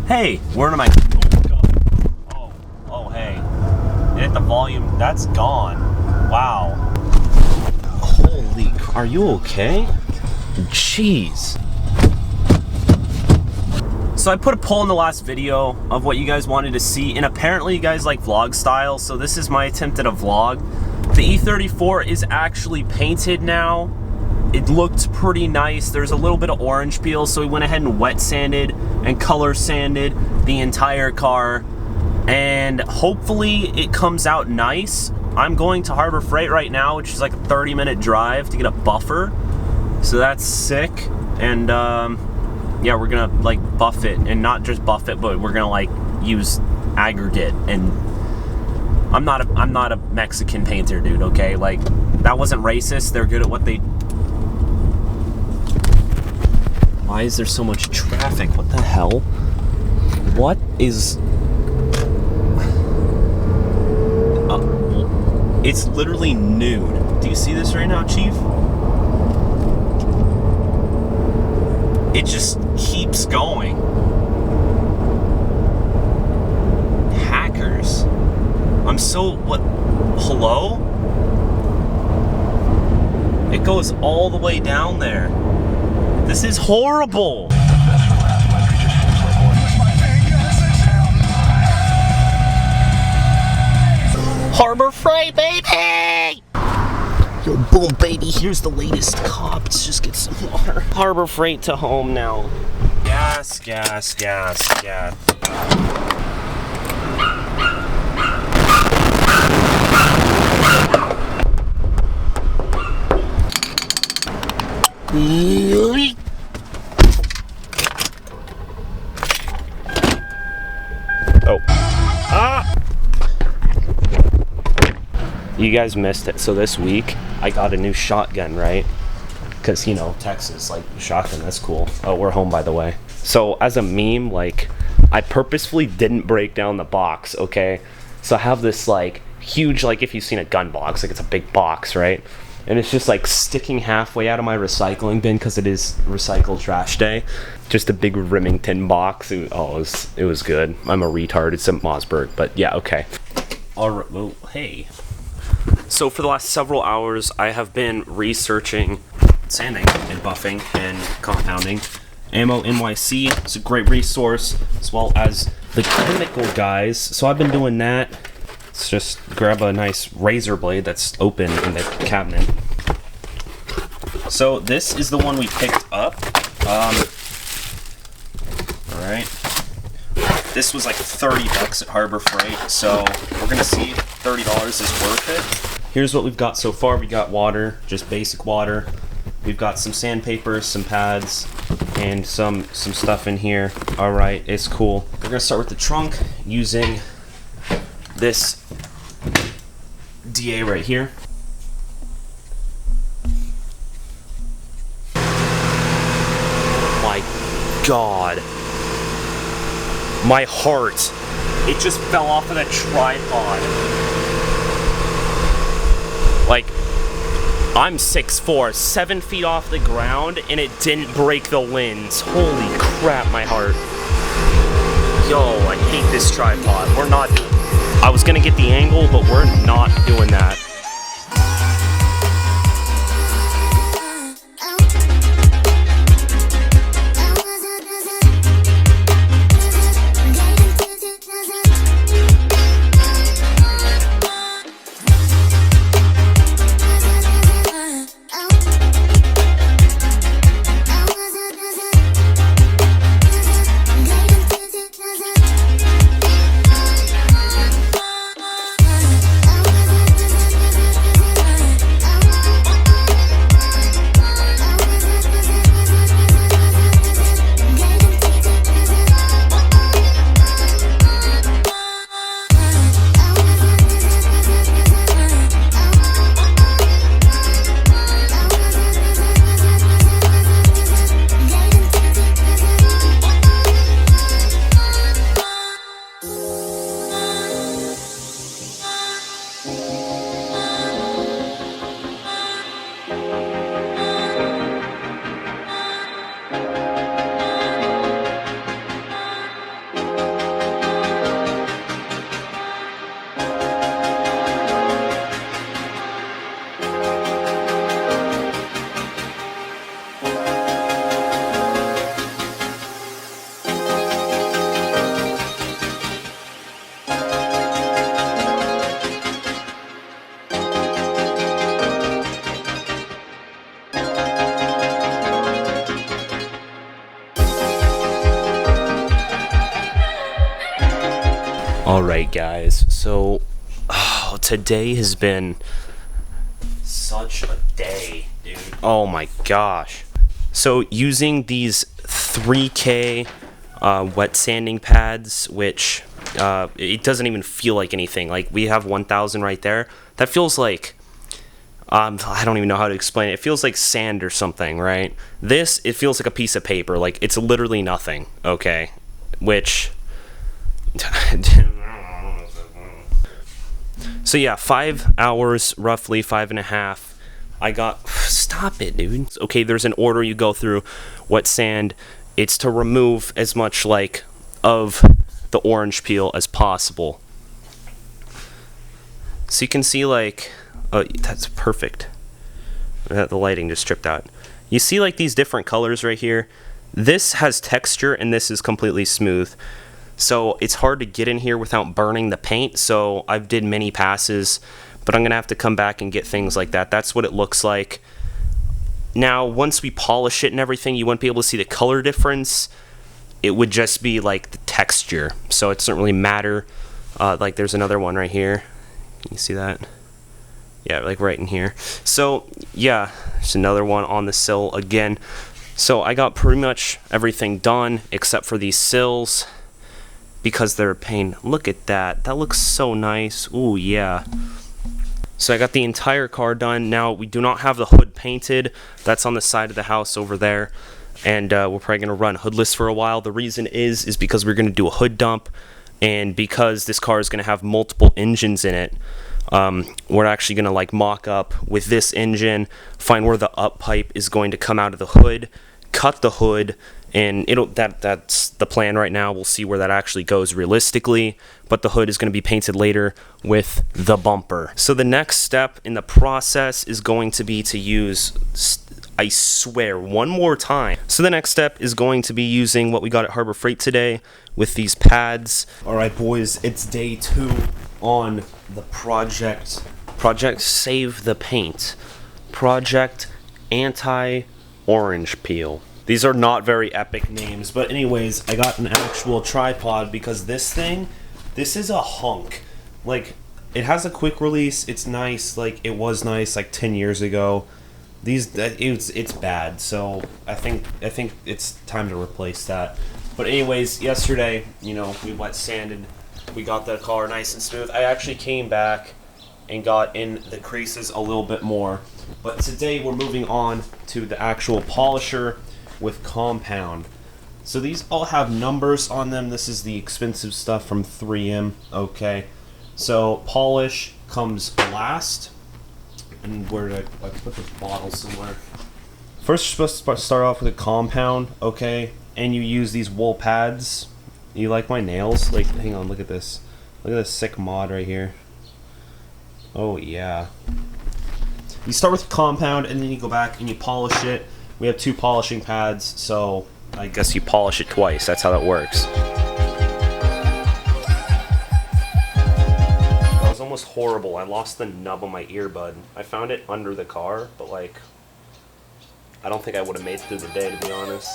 Hey, where am I? Oh, hey. Hit the volume. That's gone. Wow. Holy, are you okay? Jeez. So I put a poll in the last video of what you guys wanted to see, and apparently you guys like vlog style, so this is my attempt at a vlog. The E34 is actually painted now. It looked pretty nice. There's a little bit of orange peel, so we went ahead and wet sanded and color sanded the entire car, and hopefully it comes out nice. I'm going to Harbor Freight right now, which is like a 30-minute drive to get a buffer, so that's sick. And yeah, we're gonna like buff it, and not just buff it, but we're gonna like use aggregate. And I'm not a Mexican painter, dude, okay? Like, that wasn't racist. They're good at what they... Why is there so much traffic? What the hell? What is... it's literally nude. Do you see this right now, Chief? It just keeps going. Hackers. I'm so... what? Hello? It goes all the way down there. This is horrible. Harbor Freight, baby! Yo, boom, baby. Here's the latest cop. Let's just get some water. Harbor Freight to home now. Gas, gas, gas, gas. Oh. Ah! You guys missed it. So this week, I got a new shotgun, right? Because, you know, Texas, like, shotgun, that's cool. Oh, we're home, by the way. So, as a meme, like, I purposefully didn't break down the box, okay? So I have this, like, huge, like, if you've seen a gun box, like, it's a big box, right? And it's just, like, sticking halfway out of my recycling bin because it is recycle trash day. Just a big Remington box. It was good. I'm a retard. It's a Mossberg, but yeah, okay. All right, well, hey. So for the last several hours, I have been researching sanding and buffing and compounding. Ammo NYC is a great resource, as well as the chemical guys. So I've been doing that. Let's just grab a nice razor blade that's open in the cabinet. So this is the one we picked up. Alright. This was like 30 bucks at Harbor Freight, so we're gonna see if $30 is worth it. Here's what we've got so far. We got water, just basic water. We've got some sandpaper, some pads, and some stuff in here. Alright, it's cool. We're gonna start with the trunk using this DA right here. My God. My heart. It just fell off of the tripod. Like, I'm 6'4", 7 feet off the ground, and it didn't break the lens. Holy crap, my heart. Yo, I hate this tripod. We're not doing... I was gonna get the angle, but we're not doing that. Alright guys, so today has been such a day, dude. Oh my gosh. So using these 3K wet sanding pads, which it doesn't even feel like anything. Like we have 1000 right there. That feels like, I don't even know how to explain it. It feels like sand or something, right? This, it feels like a piece of paper. Like it's literally nothing, okay? Which... So yeah, 5 hours, roughly 5.5. I got, stop it, dude. Okay, there's an order you go through. Wet sand, it's to remove as much like of the orange peel as possible. So you can see like, oh, that's perfect. The lighting just tripped out. You see like these different colors right here. This has texture and this is completely smooth. So it's hard to get in here without burning the paint. So I've did many passes, but I'm gonna have to come back and get things like that. That's what it looks like. Now, once we polish it and everything, you wouldn't be able to see the color difference. It would just be like the texture. So it doesn't really matter. Like there's another one right here. Can you see that? Yeah, like right in here. So yeah, there's another one on the sill again. So I got pretty much everything done except for these sills, because they're a pain. Look at that. That looks so nice. Ooh, yeah. So I got the entire car done. Now, we do not have the hood painted. That's on the side of the house over there. And we're probably going to run hoodless for a while. The reason is because we're going to do a hood dump. And because this car is going to have multiple engines in it, we're actually going to like mock up with this engine, find where the up pipe is going to come out of the hood, cut the hood, and that's the plan right now. We'll see where that actually goes realistically, but the hood is going to be painted later with the bumper. So the next step in the process is going to be to use, I swear, one more time. So the next step is going to be using what we got at Harbor Freight today with these pads. All right, boys, it's day 2 on the project Save the Paint. Project Anti-Orange Peel. These are not very epic names, but anyways, I got an actual tripod because this is a hunk. Like, it has a quick release, it's nice, like, it was nice, like, 10 years ago. It's bad, so I think it's time to replace that. But anyways, yesterday, you know, we wet sanded, we got the car nice and smooth. I actually came back and got in the creases a little bit more. But today we're moving on to the actual polisher with compound. So these all have numbers on them. This is the expensive stuff from 3M. Okay, so polish comes last. And where did I put the bottle somewhere? First, you're supposed to start off with a compound, okay? And you use these wool pads. You like my nails? Like, hang on, look at this. Look at this sick mod right here. Oh yeah. You start with compound and then you go back and you polish it. We have 2 polishing pads, so I guess you polish it twice. That's how that works. That was almost horrible. I lost the nub on my earbud. I found it under the car, but like, I don't think I would have made it through the day, to be honest.